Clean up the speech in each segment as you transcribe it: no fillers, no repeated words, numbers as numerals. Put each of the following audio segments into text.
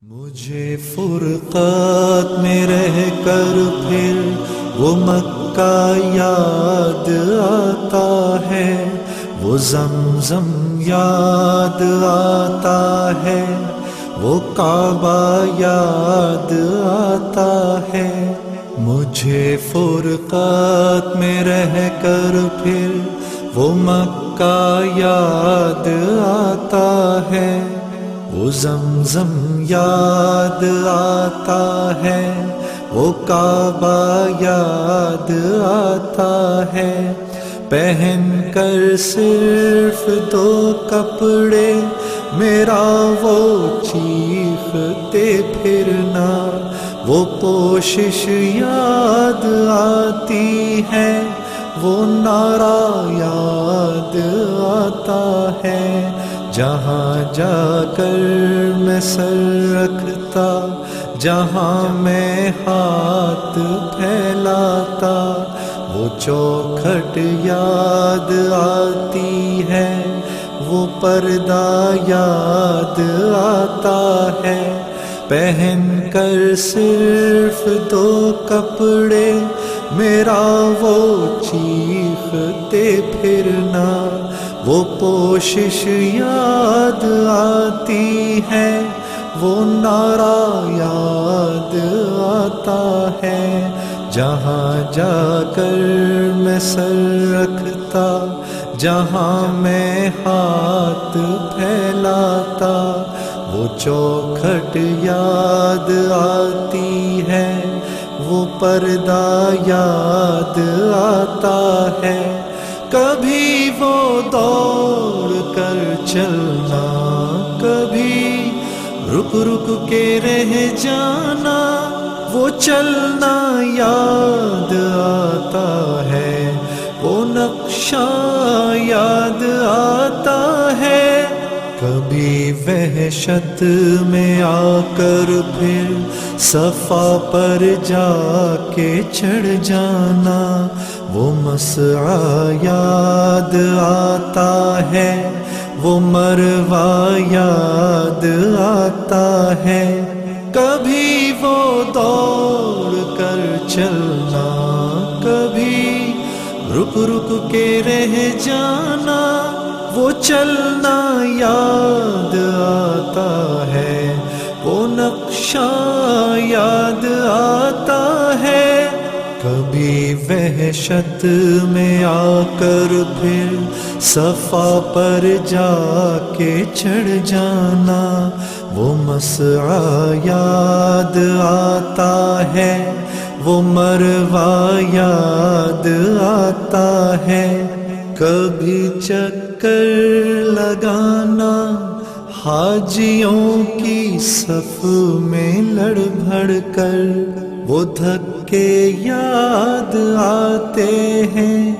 مجھے فرقت میں رہ کر پھر وہ مکہ یاد آتا ہے، وہ زمزم یاد آتا ہے، وہ کعبہ یاد آتا ہے۔ مجھے فرقت میں رہ کر پھر وہ مکہ یاد آتا ہے، وہ زمزم یاد آتا ہے، وہ کعبہ یاد آتا ہے۔ پہن کر صرف دو کپڑے میرا وہ چیختے پھرنا، وہ پوشش یاد آتی ہے، وہ نعرہ یاد آتا ہے۔ جہاں جا کر میں سر رکھتا، جہاں میں ہاتھ پھیلاتا، وہ چوکھٹ یاد آتی ہے، وہ پردہ یاد آتا ہے۔ پہن کر صرف دو کپڑے میرا وہ چیختے پھرنا، وہ پوشش یاد آتی ہے، وہ نعرہ یاد آتا ہے۔ جہاں جا کر میں سر رکھتا، جہاں میں ہاتھ پھیلاتا، وہ چوکھٹ یاد آتی ہے، وہ پردہ یاد آتا ہے۔ کبھی وہ دوڑ کر چلنا، کبھی رک رک کے رہ جانا، وہ چلنا یاد آتا ہے، وہ نقشہ یاد آتا ہے۔ کبھی وحشت میں آ کر پھر صفا پر جا کے چڑھ جانا، وہ مسعی یاد آتا ہے، وہ مروہ یاد آتا ہے۔ کبھی وہ دوڑ کر چلنا، کبھی رک رک کے رہ جانا، وہ چلنا یاد آتا ہے، وہ نقشہ یاد آتا ہے۔ کبھی وحشت میں آ کر پھر صفا پر جا کے چڑھ جانا، وہ مسعی یاد آتا ہے، وہ مروہ یاد آتا ہے۔ کبھی چکر لگانا حاجیوں کی صف میں لڑ بھڑ کر، وہ دھکے یاد آتے ہیں،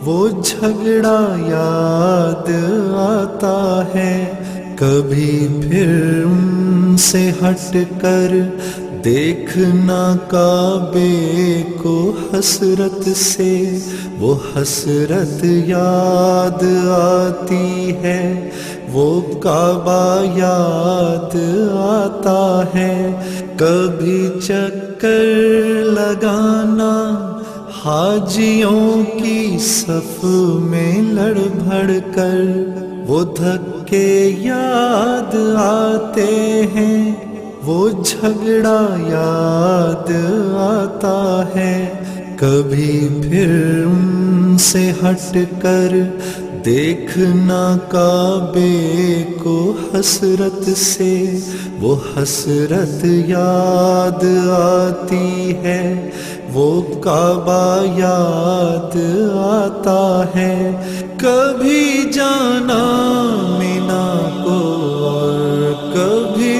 وہ جھگڑا یاد آتا ہے۔ کبھی پھر ان سے ہٹ کر دیکھنا کعبے کو حسرت سے، وہ حسرت یاد آتی ہے، وہ کعبہ یاد آتا ہے۔ کبھی چکر لگانا حاجیوں کی صف میں لڑ بھڑ کر، وہ دھکے یاد آتے ہیں، وہ جھگڑا یاد آتا ہے۔ کبھی پھر ان سے ہٹ کر دیکھنا کعبے کو حسرت سے، وہ حسرت یاد آتی ہے، وہ کعبہ یاد آتا ہے۔ کبھی جانا مینا کو اور کبھی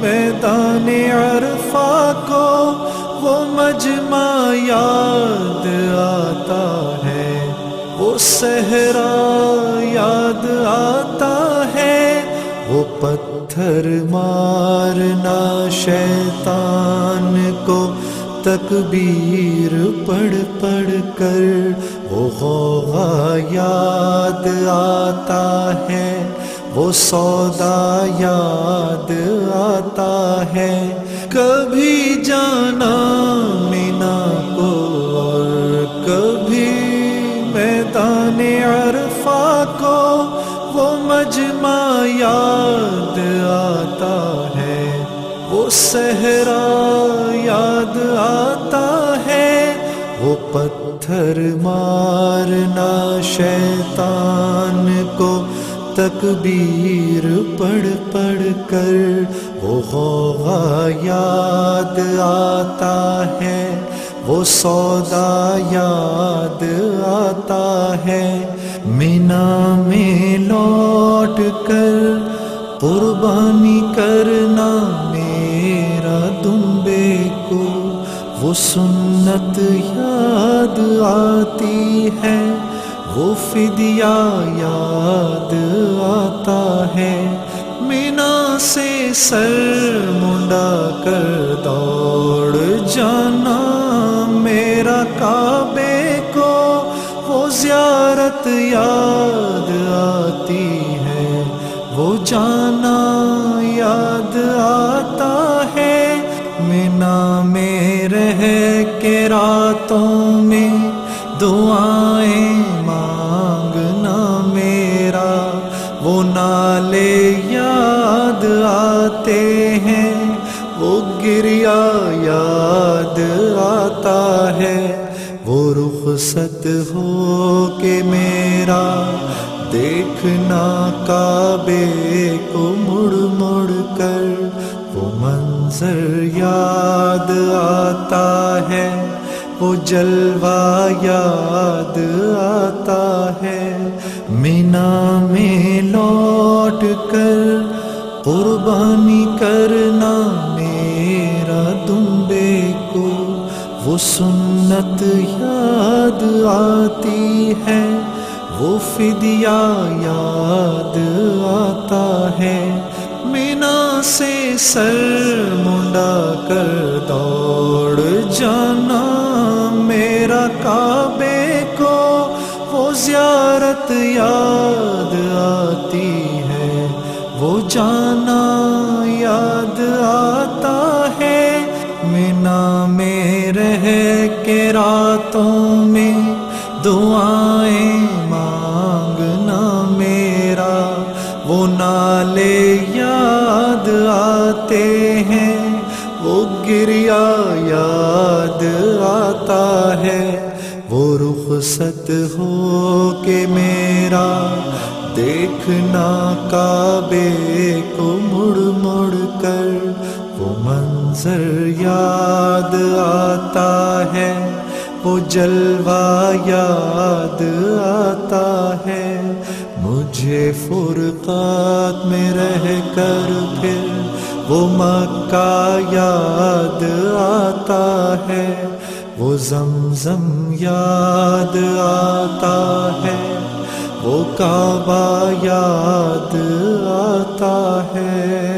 میدان عرفہ کو، وہ مجمع یاد آتا ہے، وہ صحرا یاد آتا ہے۔ وہ پتھر مارنا شیطان کو تکبیر پڑھ پڑھ کر، وہ غوغا یاد آتا ہے، وہ سودا یاد آتا ہے، کبھی جانا مینا کو اور کبھی میدان عرفہ کو، وہ مجمع یاد آتا ہے، وہ صحرا یاد آتا ہے، وہ پتھر مارنا شیطان کو تکبیر پڑھ پڑھ کر، وہ غوغا یاد آتا ہے، وہ سودا یاد آتا ہے، مینا میں لوٹ کر قربانی کرنا میرا دمبے کو، وہ سنت یاد آتی ہے، وہ فدیہ یاد آتا ہے، مینا سے سر منڈا کر دوڑ جانا میرا کعبے کو، وہ زیارت یاد آتی ہے، وہ جانا یاد آتا ہے، مینا میں رہ کے راتوں میں دعائیں مانگنا میرا، وہ نالے یاد آتے ہیں، وہ گریا یاد آتا ہے، وہ رخصت ہو کے میرا دیکھنا کعبے کو مڑ مڑ کر، وہ منظر یاد آتا ہے، وہ جلوہ یاد آتا ہے، مینا میں لوٹ کر قربانی کرنا میرا دمبے کو، وہ سنت یاد آتی ہے، وہ فدیہ یاد آتا ہے، مینا سے سر منڈا کر دوڑ جانا میرا کعبے کو، وہ زیارت یاد آتی ہے، وہ جانا یاد آتا ہے، مینا میں رہ کے راتوں میں دعائیں مانگنا میرا، وہ نالے یاد آتے ہیں، وہ گریا یاد آتا ہے، وہ رخصت ہو کے میرا دیکھنا کعبے کو مڑ مڑ کر، وہ منظر یاد آتا ہے، وہ جلوہ یاد آتا ہے، مجھے فرقات میں رہ کر پھر وہ مکہ یاد آتا ہے، وہ زمزم یاد آتا ہے، وہ کعبہ یاد آتا ہے۔